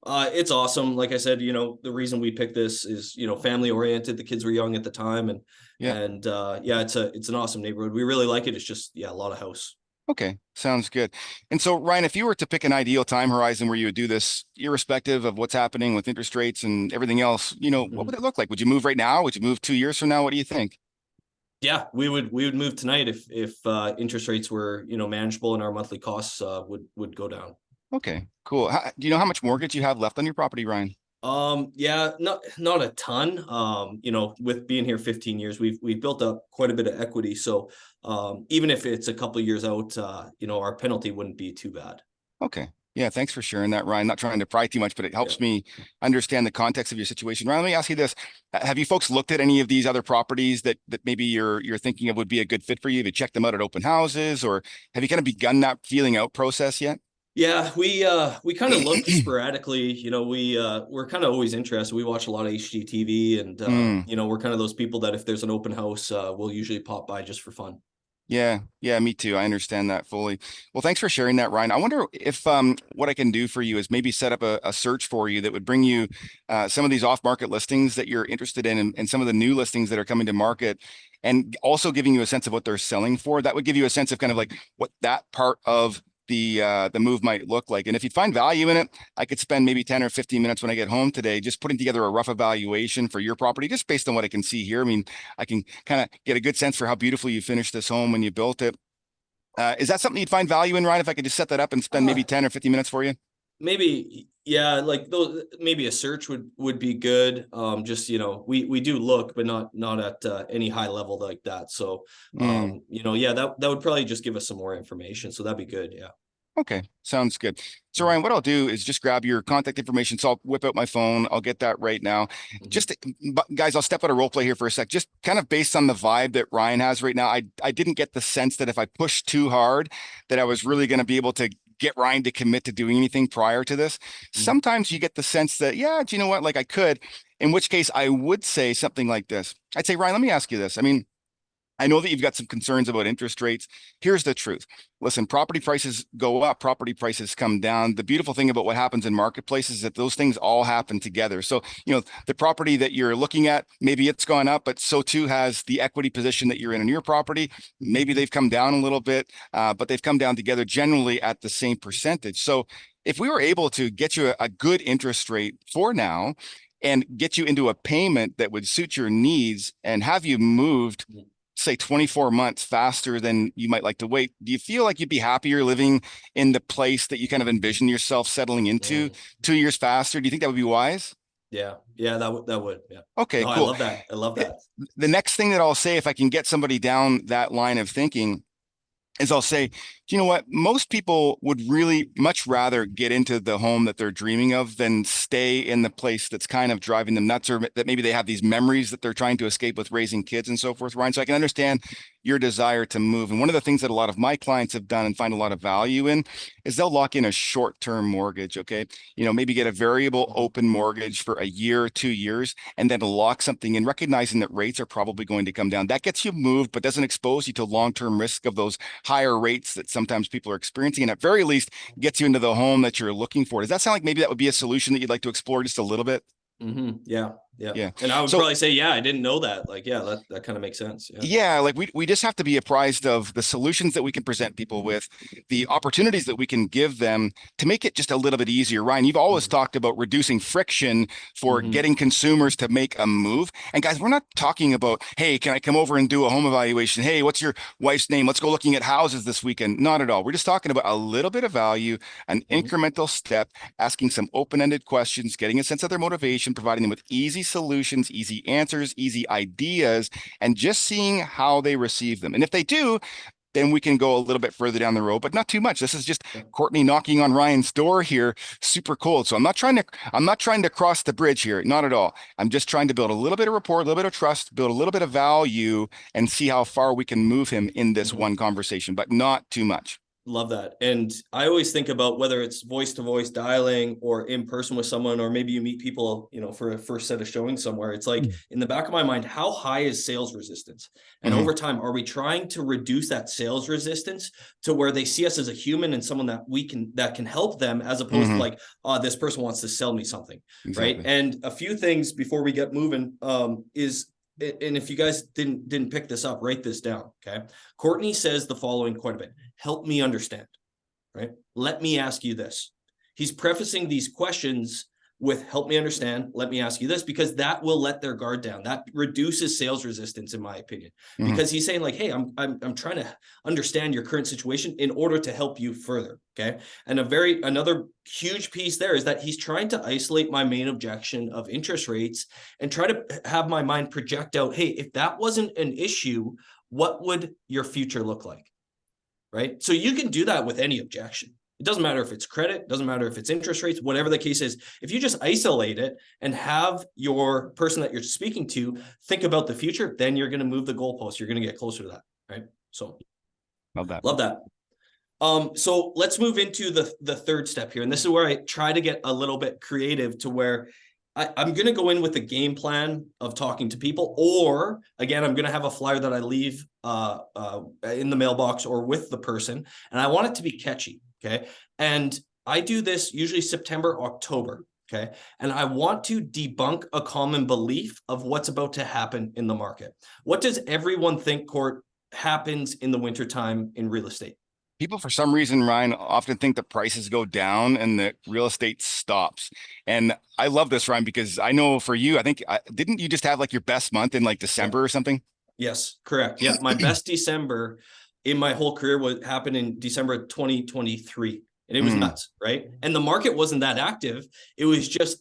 It's awesome. Like I said, the reason we picked this is, family oriented. The kids were young at the time, and Yeah. yeah, it's an awesome neighborhood. We really like it. It's just, yeah, a lot of house. Okay, sounds good. And so, Ryan, if you were to pick an ideal time horizon where you would do this, irrespective of what's happening with interest rates and everything else, what would Mhm. it look like? Would you move right now? Would you move 2 years from now? What do you think? Yeah, we would move tonight if interest rates were, manageable and our monthly costs would go down. Okay, cool. Do you know how much mortgage you have left on your property, Ryan? Yeah, not a ton. With being here 15 years, we've built up quite a bit of equity. So even if it's a couple of years out, our penalty wouldn't be too bad. Okay. Yeah, thanks for sharing that, Ryan. Not trying to pry too much, but it Yeah. helps me understand the context of your situation. Ryan, let me ask you this. Have you folks looked at any of these other properties that maybe you're thinking of would be a good fit for you? Have you checked them out at open houses, or have you kind of begun that feeling out process yet? Yeah, we kind of look sporadically. We're kind of always interested. We watch a lot of HGTV, and Mm. we're kind of those people that if there's an open house, we'll usually pop by just for fun. Yeah, yeah, me too. I understand that fully. Well, thanks for sharing that, Ryan. I wonder if what I can do for you is maybe set up a search for you that would bring you some of these off-market listings that you're interested in, and some of the new listings that are coming to market, and also giving you a sense of what they're selling for. That would give you a sense of kind of like what that part of the move might look like. And if you find value in it, I could spend maybe 10 or 15 minutes when I get home today just putting together a rough evaluation for your property, just based on what I can see here. I mean, I can kind of get a good sense for how beautifully you finished this home when you built it. Is that something you'd find value in, Ryan? If I could just set that up and spend Uh, maybe 10 or 15 minutes for you? Maybe, yeah, like those, maybe a search would be good. Just, we do look, but not at any high level like that. So, Mm. yeah, that would probably just give us some more information. So that'd be good. Yeah. Okay, sounds good. So Ryan, what I'll do is just grab your contact information. So I'll whip out my phone. I'll get that right now. Mhm. Just guys, I'll step out of role play here for a sec. Just kind of based on the vibe that Ryan has right now, I didn't get the sense that if I pushed too hard, that I was really going to be able to get Ryan to commit to doing anything prior to this. Mhm. Sometimes you get the sense that, yeah, do you know what? Like I could, in which case I would say something like this. I'd say, Ryan, let me ask you this. I mean, I know that you've got some concerns about interest rates. Here's the truth. Listen, property prices go up, property prices come down. The beautiful thing about what happens in marketplaces is that those things all happen together. So, the property that you're looking at, maybe it's gone up, but so too has the equity position that you're in your property. Maybe they've come down a little bit, but they've come down together generally at the same percentage. So, if we were able to get you a good interest rate for now, and get you into a payment that would suit your needs and have you moved say 24 months faster than you might like to wait, do you feel like you'd be happier living in the place that you kind of envision yourself settling into Mm. 2 years faster? Do you think that would be wise? Yeah. Yeah. That would. Yeah. Okay, No, I cool. love that. I love Eh, that. The next thing that I'll say, if I can get somebody down that line of thinking, is I'll say, you know what? Most people would really much rather get into the home that they're dreaming of than stay in the place that's kind of driving them nuts, or that maybe they have these memories that they're trying to escape with raising kids and so forth, Ryan. So I can understand your desire to move. And one of the things that a lot of my clients have done and find a lot of value in is they'll lock in a short-term mortgage. Okay. Maybe get a variable open mortgage for a year or 2 years, and then lock something in, recognizing that rates are probably going to come down. That gets you moved, but doesn't expose you to long-term risk of those higher rates that sometimes people are experiencing, and at very least gets you into the home that you're looking for. Does that sound like maybe that would be a solution that you'd like to explore just a little bit? Yeah. Yeah. Yeah. And I would So probably say, yeah, I didn't know that. Like, yeah, that kind of makes sense. Yeah. yeah, like we just have to be apprised of the solutions that we can present people with, the opportunities that we can give them to make it just a little bit easier. Ryan, you've always Mhm. talked about reducing friction for Mhm. getting consumers to make a move. And guys, we're not talking about, hey, can I come over and do a home evaluation? Hey, what's your wife's name? Let's go looking at houses this weekend. Not at all. We're just talking about a little bit of value, an Mhm. incremental step, asking some open-ended questions, getting a sense of their motivation, providing them with easy solutions, easy answers, easy ideas, and just seeing how they receive them. And if they do, then we can go a little bit further down the road, but not too much. This is just Yeah. Courtney knocking on Ryan's door here, super cold. So I'm not trying to cross the bridge here, not at all. I'm just trying to build a little bit of rapport, a little bit of trust, build a little bit of value, and see how far we can move him in this Mhm. one conversation, but not too much. Love that. And I always think about whether it's voice to voice dialing or in person with someone, or maybe you meet people, for a first set of showing somewhere. It's like in the back of my mind, how high is sales resistance? And Mm-hmm. over time, are we trying to reduce that sales resistance to where they see us as a human and someone that can help them, as opposed to Mm-hmm. like, this person wants to sell me something, right? Exactly. And a few things before we get moving, is and if you guys didn't pick this up, write this down. Okay. Courtney says the following quite a bit. Help me understand, right? Let me ask you this. He's prefacing these questions with help me understand, let me ask you this, because that will let their guard down. That reduces sales resistance, in my opinion, because he's saying like, hey, I'm trying to understand your current situation in order to help you further. Okay. And another huge piece there is that he's trying to isolate my main objection of interest rates and try to have my mind project out, hey, if that wasn't an issue, what would your future look like? Right. So you can do that with any objection. It doesn't matter if it's credit, doesn't matter if it's interest rates, whatever the case is. If you just isolate it and have your person that you're speaking to think about the future, then you're going to move the goalpost. You're going to get closer to that, right? So Love that. Love that. So let's move into the third step here. And this is where I try to get a little bit creative to where I'm going to go in with a game plan of talking to people, or again, I'm going to have a flyer that I leave in the mailbox or with the person, and I want it to be catchy. Okay. And I do this usually September, October. Okay. And I want to debunk a common belief of what's about to happen in the market. What does everyone think, Court, happens in the wintertime in real estate? People, for some reason, Ryan, often think that prices go down and that real estate stops. And I love this, Ryan, because I know for you, I think, didn't you just have like your best month in like December or something? Yes, correct. Yeah. My best December in my whole career happened in December 2023. And it was nuts, right? And the market wasn't that active. It was just,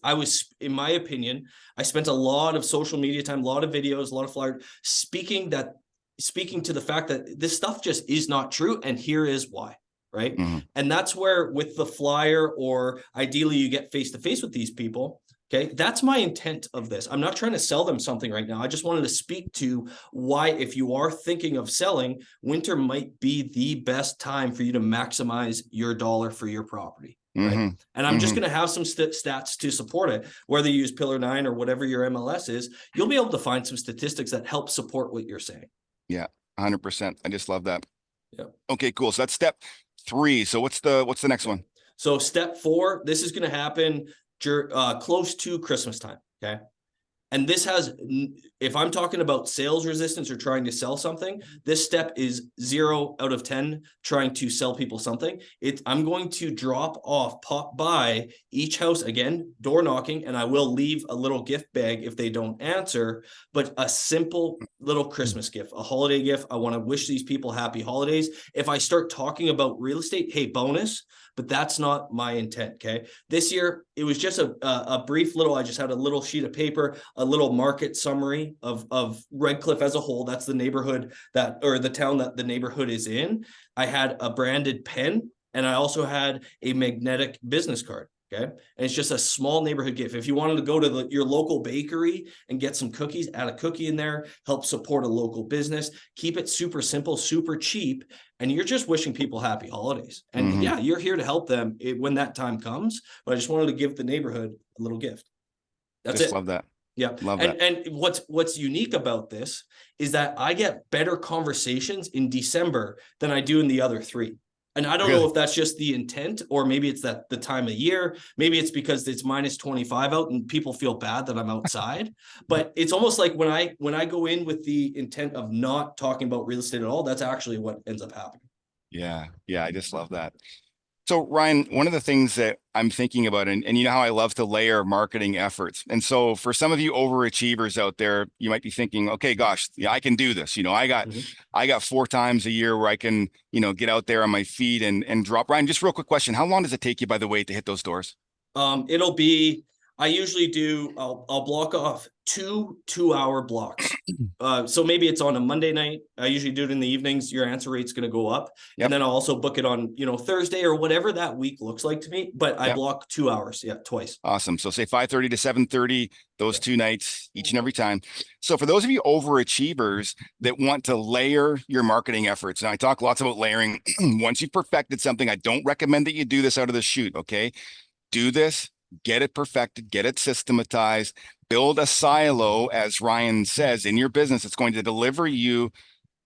in my opinion, I spent a lot of social media time, a lot of videos, a lot of flyers speaking to the fact that this stuff just is not true. And here is why, right? And that's where with the flyer, or ideally you get face to face with these people. Okay. That's my intent of this. I'm not trying to sell them something right now. I just wanted to speak to why, if you are thinking of selling, winter might be the best time for you to maximize your dollar for your property. Right. And I'm just going to have some stats to support it. Whether you use Pillar 9 or whatever your MLS is, you'll be able to find some statistics that help support what you're saying. Yeah, 100%. I just love that. Yeah. Okay, cool. So that's step 3. So what's the next one? So step 4, this is going to happen close to Christmas time. Okay. And this has, if I'm talking about sales resistance or trying to sell something, this step is 0 out of 10 trying to sell people something. I'm going to pop by each house again, door knocking, and I will leave a little gift bag if they don't answer, but a simple little Christmas gift, a holiday gift. I want to wish these people happy holidays. If I start talking about real estate, hey, bonus. But that's not my intent. Okay. This year, it was just a brief little, I just had a little sheet of paper, a little market summary of Red Cliff as a whole. That's the neighborhood or the town that the neighborhood is in. I had a branded pen, and I also had a magnetic business card. Okay. And it's just a small neighborhood gift. If you wanted to go to your local bakery and get some cookies, add a cookie in there, help support a local business, keep it super simple, super cheap. And you're just wishing people happy holidays. And yeah, you're here to help them when that time comes. But I just wanted to give the neighborhood a little gift. That's just it. Love that. Yeah. Love that. And what's unique about this is that I get better conversations in December than I do in the other 3. And I don't know if that's just the intent, or maybe it's that the time of year. Maybe it's because it's minus 25 out and people feel bad that I'm outside. But it's almost like when I go in with the intent of not talking about real estate at all, that's actually what ends up happening. Yeah. Yeah. I just love that. So Ryan, one of the things that I'm thinking about, and you know how I love to layer marketing efforts. And so for some of you overachievers out there, you might be thinking, okay, gosh, yeah, I can do this. You know, I got 4 times a year where I can, get out there on my feet and drop. Ryan, just real quick question. How long does it take you, by the way, to hit those doors? I usually I'll block off 2-hour blocks. So maybe it's on a Monday night. I usually do it in the evenings. Your answer rate's going to go up. And then I'll also book it on, Thursday or whatever that week looks like to me. But I block 2 hours. Yeah. Twice. Awesome. So say 5:30 to 7:30, those 2 nights, each and every time. So for those of you overachievers that want to layer your marketing efforts, and I talk lots about layering, once you've perfected something, I don't recommend that you do this out of the chute. Okay. Do this. Get it perfected, get it systematized, build a silo, as Ryan says, in your business. It's going to deliver you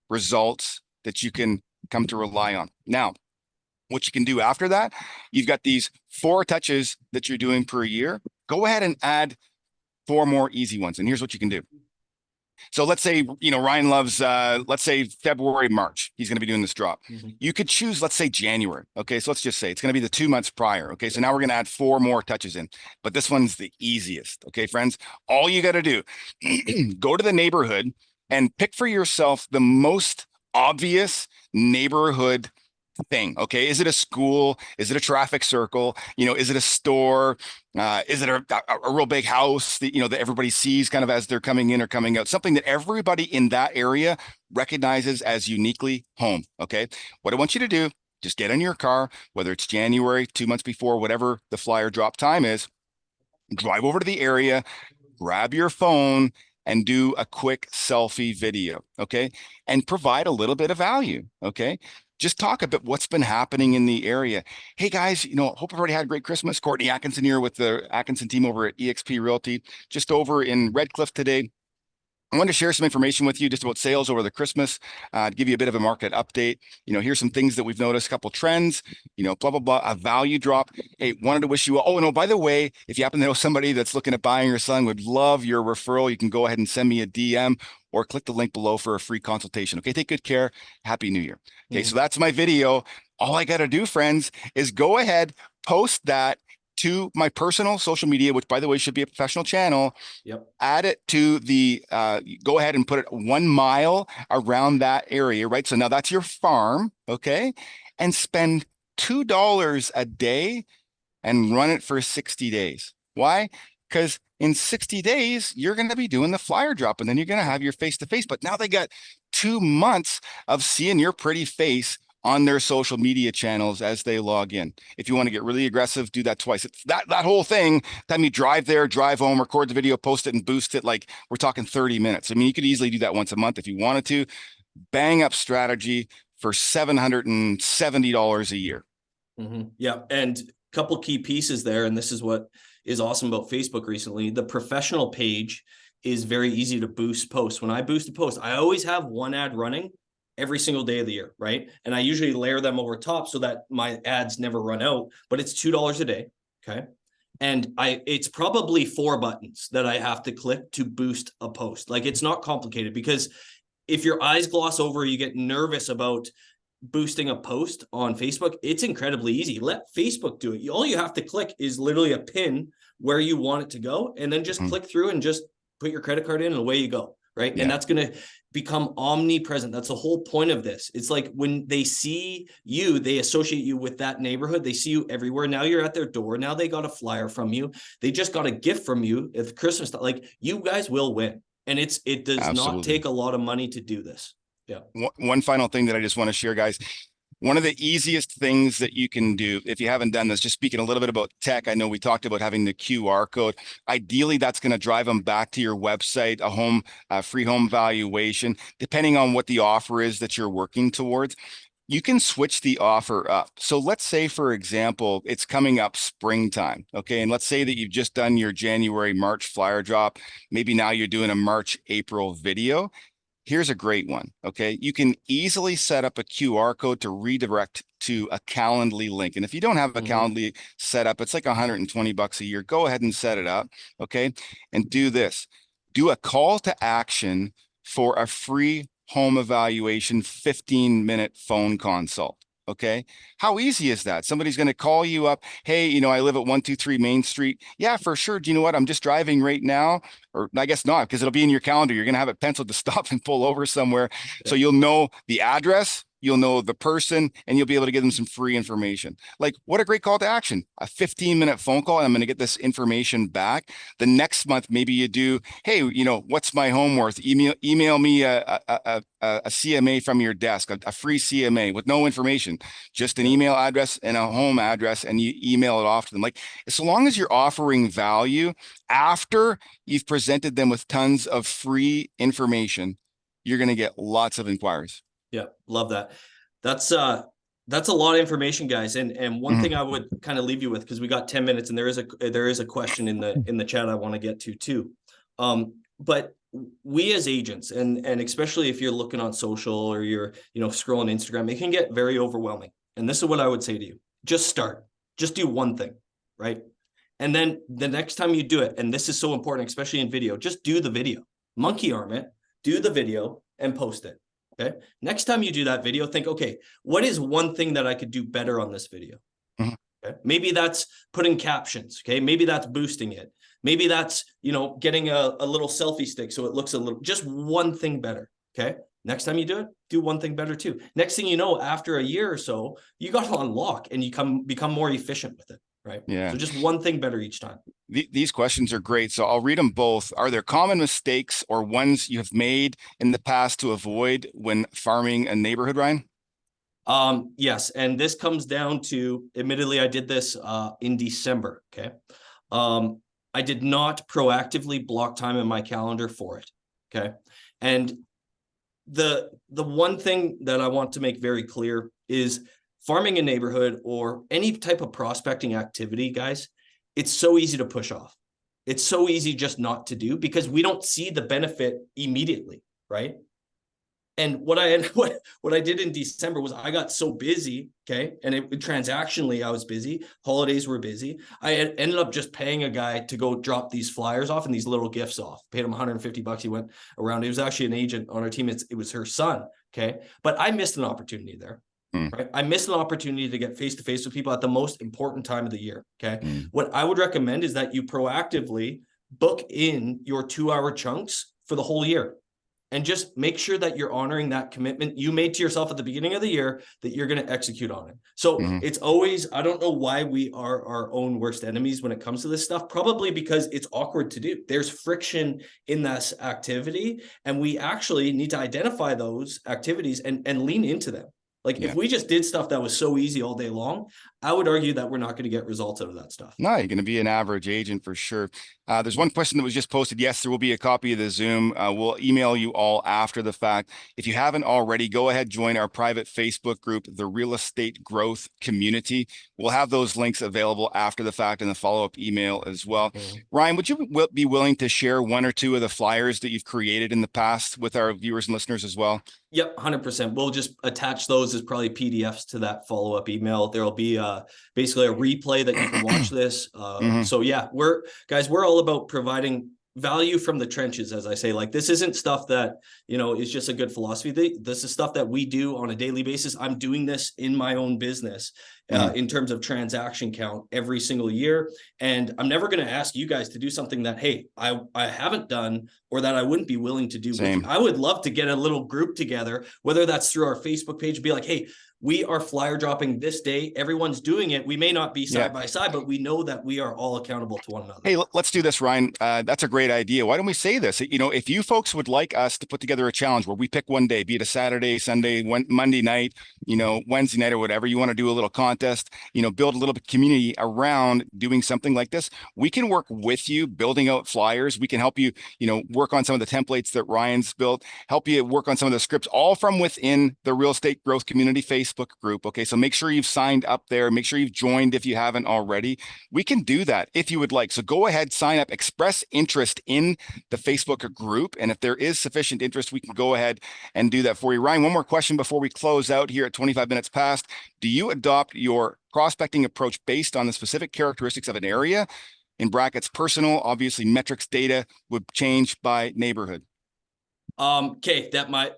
results that you can come to rely on. Now, what you can do after that, you've got these 4 touches that you're doing per year. Go ahead and add 4 more easy ones. And here's what you can do. So let's say, Ryan loves, let's say February, March, he's going to be doing this drop. Mhm. You could choose, let's say January. Okay. So let's just say it's going to be the 2 months prior. Okay. So Yeah. now we're going to add 4 more touches in, but this one's the easiest. Okay, friends, all you got to do, go to the neighborhood and pick for yourself the most obvious neighborhood thing. Okay. Is it a school? Is it a traffic circle? Is it a store? Is it a real big house that, that everybody sees kind of as they're coming in or coming out? Something that everybody in that area recognizes as uniquely home. Okay. What I want you to do, just get in your car, whether it's January, 2 months before, whatever the flyer drop time is, drive over to the area, grab your phone and do a quick selfie video, okay? And provide a little bit of value, okay? Just talk about what's been happening in the area. Hey guys, hope everybody had a great Christmas. Courtney Atkinson here with the Atkinson team over at eXp Realty, just over in Red Cliff today. I wanted to share some information with you just about sales over the Christmas, to give you a bit of a market update. Here's some things that we've noticed, a couple trends, blah, blah, blah, a value drop. Hey, wanted to wish you, oh, no, by the way, if you happen to know somebody that's looking at buying or selling, would love your referral, you can go ahead and send me a DM or click the link below for a free consultation. Okay, take good care. Happy New Year. Okay, so that's my video. All I got to do, friends, is go ahead, post that to my personal social media, which by the way, should be a professional channel. Yep. Add it to the, go ahead and put it 1 mile around that area, right? So now that's your farm, okay? And spend $2 a day and run it for 60 days. Why? Because in 60 days, you're going to be doing the flyer drop and then you're going to have your face-to-face. But now they got 2 months of seeing your pretty face on their social media channels as they log in. If you want to get really aggressive, do that twice. It's that whole thing, time you drive there, drive home, record the video, post it and boost it, like we're talking 30 minutes. I mean, you could easily do that once a month if you wanted to. Bang up strategy for $770 a year. Yeah. And a couple key pieces there. And this is what is awesome about Facebook recently. The professional page is very easy to boost posts. When I boost a post, I always have one ad running every single day of the year, right? And I usually layer them over top so that my ads never run out, but it's $2 a day, okay? And it's probably 4 buttons that I have to click to boost a post. Like, it's not complicated, because if your eyes gloss over, you get nervous about boosting a post on Facebook, it's incredibly easy. Let Facebook do it. All you have to click is literally a pin where you want it to go, and then just click through and just put your credit card in and away you go, right? Yeah. And that's going to become omnipresent. That's the whole point of this. It's like when they see you, they associate you with that neighborhood. They see you everywhere. Now you're at their door. Now they got a flyer from you. They just got a gift from you at Christmas. Like, you guys will win. And it does Absolutely. not take a lot of money to do this. Yeah. One final thing that I just want to share, guys. One of the easiest things that you can do, if you haven't done this, just speaking a little bit about tech, I know we talked about having the QR code. Ideally, that's going to drive them back to your website, a free home valuation, depending on what the offer is that you're working towards. You can switch the offer up. So let's say, for example, it's coming up springtime, okay? And let's say that you've just done your January, March flyer drop. Maybe now you're doing a March, April video. Here's a great one, okay? You can easily set up a QR code to redirect to a Calendly link. And if you don't have a Calendly set up, it's like $120 a year. Go ahead and set it up, okay? And do this. Do a call to action for a free home evaluation 15-minute phone consult. Okay. How easy is that? Somebody's going to call you up. Hey, I live at 123 Main Street. Yeah, for sure. Do you know what? I'm just driving right now. Or I guess not, because it'll be in your calendar. You're going to have it penciled to stop and pull over somewhere. So you'll know the address, you'll know the person, and you'll be able to give them some free information. Like, what a great call to action. A 15-minute phone call, and I'm going to get this information back. The next month, maybe you do, hey, what's my home worth? Email me a CMA from your desk, a free CMA with no information, just an email address and a home address, and you email it off to them. Like, as long as you're offering value after you've presented them with tons of free information, you're going to get lots of inquiries. Yeah, love that. That's a lot of information, guys. And one thing I would kind of leave you with, because we got 10 minutes and there is a question in the chat I want to get to too. But we as agents, and especially if you're looking on social or you're scrolling Instagram, it can get very overwhelming. And this is what I would say to you: just start. Just do one thing, right? And then the next time you do it, and this is so important, especially in video, just do the video. Monkey arm it. do the video and post it. Okay. Next time you do that video, think, okay, what is one thing that I could do better on this video? Mhm. Okay. Maybe that's putting captions. Okay. Maybe that's boosting it. Maybe that's, getting a little selfie stick so it looks just one thing better. Okay. Next time you do it, do one thing better too. Next thing you know, after a year or so, you got to unlock and you become more efficient with it. Right. Yeah. So just one thing better each time. These questions are great. So I'll read them both. Are there common mistakes or ones you have made in the past to avoid when farming a neighborhood, Ryan? Yes. And this comes down to, admittedly, I did this in December. Okay. I did not proactively block time in my calendar for it. Okay. And the one thing that I want to make very clear is farming a neighborhood or any type of prospecting activity, guys, it's so easy to push off. It's so easy just not to do because we don't see the benefit immediately, right? And what I did in December was I got so busy, okay, and transactionally I was busy. Holidays were busy. I ended up just paying a guy to go drop these flyers off and these little gifts off. Paid him $150. He went around. He was actually an agent on our team. It was her son, okay. But I missed an opportunity there. Right. I missed an opportunity to get face to face with people at the most important time of the year. Okay. What I would recommend is that you proactively book in your 2-hour chunks for the whole year. And just make sure that you're honoring that commitment you made to yourself at the beginning of the year that you're going to execute on it. So it's always, I don't know why we are our own worst enemies when it comes to this stuff, probably because it's awkward to do. There's friction in this activity, and we actually need to identify those activities and lean into them. Like if we just did stuff that was so easy all day long, I would argue that we're not going to get results out of that stuff. No, you're going to be an average agent for sure. There's one question that was just posted. Yes, there will be a copy of the Zoom. We'll email you all after the fact. If you haven't already, go ahead, join our private Facebook group, the Real Estate Growth Community. We'll have those links available after the fact in the follow-up email as well. Ryan, would you be willing to share one or two of the flyers that you've created in the past with our viewers and listeners as well? Yep, 100%. We'll just attach those as probably PDFs to that follow-up email. There'll be basically a replay that you can watch this. So yeah, we're all about providing value from the trenches, as I say. Like this isn't stuff that, is just a good philosophy. This is stuff that we do on a daily basis. I'm doing this in my own business in terms of transaction count every single year. And I'm never going to ask you guys to do something that, hey, I haven't done or that I wouldn't be willing to do. Same. I would love to get a little group together, whether that's through our Facebook page, be like, hey, we are flyer dropping this day. Everyone's doing it. We may not be side by side, but we know that we are all accountable to one another. Hey, let's do this, Ryan. That's a great idea. Why don't we say this? If you folks would like us to put together a challenge where we pick one day, be it a Saturday, Sunday, Monday night, Wednesday night or whatever, you want to do a little contest, build a little bit of community around doing something like this. We can work with you building out flyers. We can help you, work on some of the templates that Ryan's built, help you work on some of the scripts, all from within the Real Estate Growth Community Facebook group. Okay. So make sure you've signed up there. Make sure you've joined if you haven't already. We can do that if you would like. So go ahead, sign up, express interest in the Facebook group. And if there is sufficient interest, we can go ahead and do that for you. Ryan, one more question before we close out here at 25 minutes past. Do you adopt your prospecting approach based on the specific characteristics of an area? In brackets, personal, obviously metrics data would change by neighborhood. Okay, that might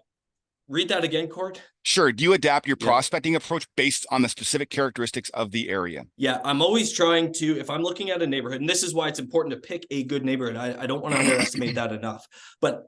read that again, Court. Sure. Do you adapt your prospecting approach based on the specific characteristics of the area? Yeah, I'm always trying to, if I'm looking at a neighborhood, and this is why it's important to pick a good neighborhood. I don't want to underestimate that enough, but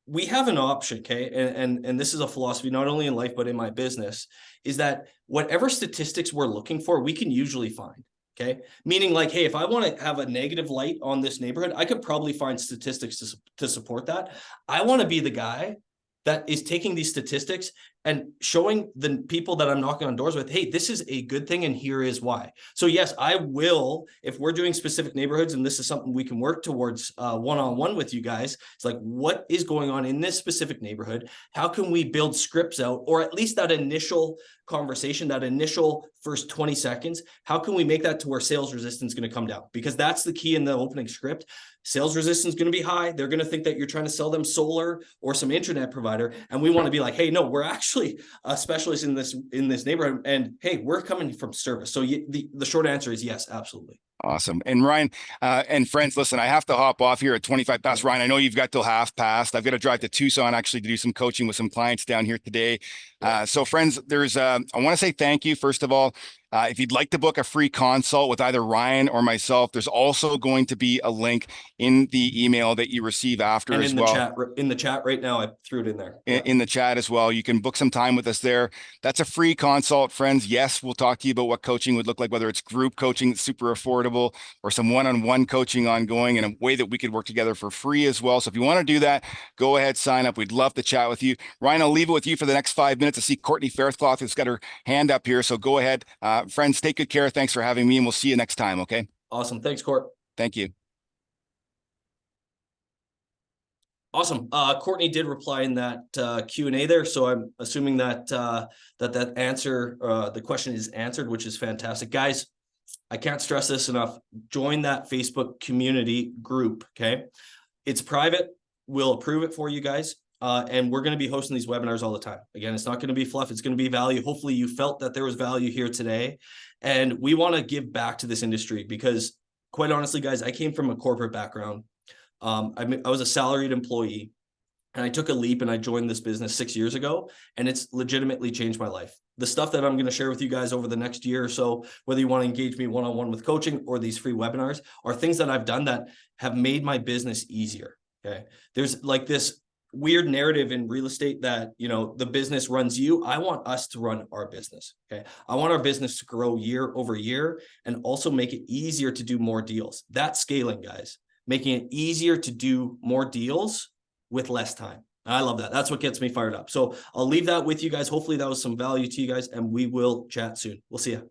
we have an option, okay? And this is a philosophy, not only in life, but in my business, is that whatever statistics we're looking for, we can usually find. Okay. Meaning like, hey, if I want to have a negative light on this neighborhood, I could probably find statistics to support that. I want to be the guy that is taking these statistics and showing the people that I'm knocking on doors with, hey, this is a good thing and here is why. So yes, I will, if we're doing specific neighborhoods and this is something we can work towards one-on-one with you guys, it's like, what is going on in this specific neighborhood? How can we build scripts out, or at least that initial conversation, that initial first 20 seconds, how can we make that to where sales resistance is going to come down? Because that's the key in the opening script. Sales resistance is going to be high. They're going to think that you're trying to sell them solar or some internet provider. And we want to be like, hey, no, we're actually a specialist in this neighborhood. And hey, we're coming from service. So the short answer is yes, absolutely. Awesome. And Ryan, and friends, listen, I have to hop off here at 25 past. Ryan, I know you've got till half past. I've got to drive to Tucson actually to do some coaching with some clients down here today. So friends, I want to say thank you, first of all. If you'd like to book a free consult with either Ryan or myself, there's also going to be a link in the email that you receive after And as in the well. chat, in the chat right now, I threw it in there. In the chat as well. You can book some time with us there. That's a free consult, friends. Yes, we'll talk to you about what coaching would look like, whether it's group coaching that's super affordable or some one-on-one coaching ongoing in a way that we could work together for free as well. So if you want to do that, go ahead, sign up. We'd love to chat with you. Ryan, I'll leave it with you for the next 5 minutes. I see Courtney Faircloth has got her hand up here. So go ahead. Friends, take good care. Thanks for having me, and we'll see you next time, okay? Awesome. Thanks, Court. Thank you. Awesome. Courtney did reply in that Q&A there, so I'm assuming that that answer, the question is answered, which is fantastic. Guys, I can't stress this enough. Join that Facebook community group, okay? It's private. We'll approve it for you guys, and we're going to be hosting these webinars all the time. Again, it's not going to be fluff. It's going to be value. Hopefully you felt that there was value here today, and we want to give back to this industry because, quite honestly, guys, I came from a corporate background. I was a salaried employee, and I took a leap and I joined this business 6 years ago, and it's legitimately changed my life. The stuff that I'm going to share with you guys over the next year or so, whether you want to engage me one-on-one with coaching or these free webinars, are things that I've done that have made my business easier. Okay. There's like this weird narrative in real estate that, you know, the business runs you. I want us to run our business. Okay. I want our business to grow year over year and also make it easier to do more deals. That's scaling, guys. Making it easier to do more deals with less time. I love that. That's what gets me fired up. So I'll leave that with you guys. Hopefully that was some value to you guys, and we will chat soon. We'll see you.